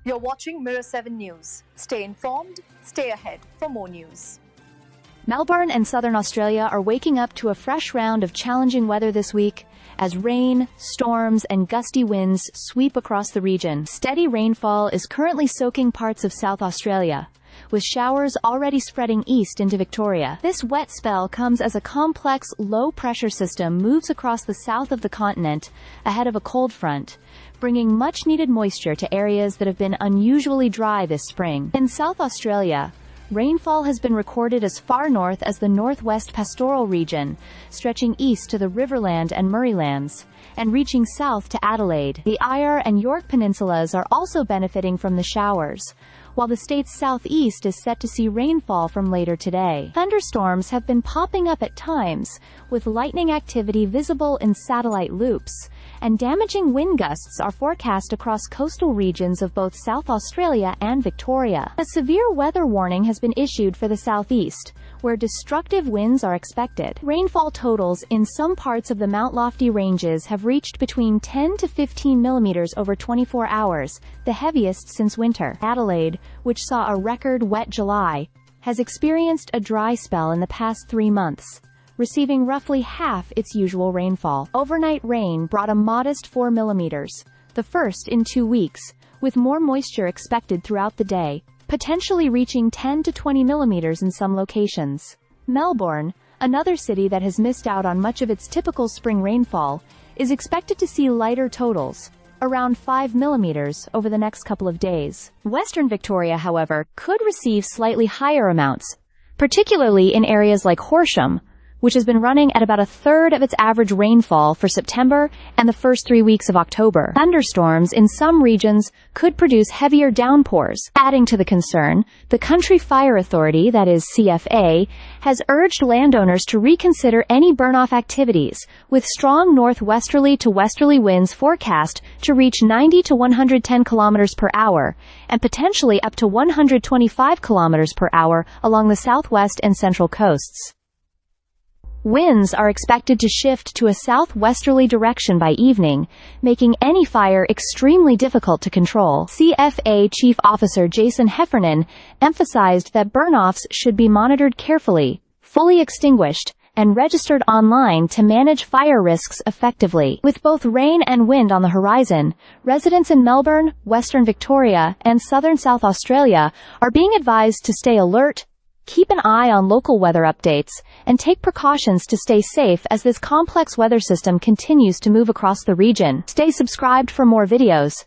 You're watching Mirror 7 News. Stay informed, stay ahead for more news. Melbourne and southern Australia are waking up to a fresh round of challenging weather this week as rain, storms, and gusty winds sweep across the region. Steady rainfall is currently soaking parts of South Australia, with showers already spreading east into Victoria. This wet spell comes as a complex low-pressure system moves across the south of the continent ahead of a cold front, bringing much-needed moisture to areas that have been unusually dry this spring. In South Australia, rainfall has been recorded as far north as the northwest pastoral region, stretching east to the Riverland and Murraylands, and reaching south to Adelaide. The Eyre and York peninsulas are also benefiting from the showers, while the state's southeast is set to see rainfall from later today. Thunderstorms have been popping up at times, with lightning activity visible in satellite loops, and damaging wind gusts are forecast across coastal regions of both South Australia and Victoria. A severe weather warning has been issued for the southeast, where destructive winds are expected. Rainfall totals in some parts of the Mount Lofty ranges have reached between 10 to 15 millimeters over 24 hours, the heaviest since winter. Adelaide, which saw a record wet July, has experienced a dry spell in the past 3 months, receiving roughly half its usual rainfall. Overnight rain brought a modest 4 millimeters, the first in 2 weeks, with more moisture expected throughout the day, potentially reaching 10 to 20 millimeters in some locations. Melbourne, another city that has missed out on much of its typical spring rainfall, is expected to see lighter totals, around 5 millimeters, over the next couple of days. Western Victoria, however, could receive slightly higher amounts, particularly in areas like Horsham, which has been running at about a third of its average rainfall for September and the first 3 weeks of October. Thunderstorms in some regions could produce heavier downpours. Adding to the concern, the Country Fire Authority, that is CFA, has urged landowners to reconsider any burn-off activities, with strong northwesterly to westerly winds forecast to reach 90 to 110 kilometers per hour, and potentially up to 125 kilometers per hour along the southwest and central coasts. Winds are expected to shift to a southwesterly direction by evening, making any fire extremely difficult to control. CFA Chief Officer Jason Heffernan emphasized that burn-offs should be monitored carefully, fully extinguished, and registered online to manage fire risks effectively. With both rain and wind on the horizon, residents in Melbourne, Western Victoria, and southern South Australia are being advised to stay alert, keep an eye on local weather updates, and take precautions to stay safe as this complex weather system continues to move across the region. Stay subscribed for more videos.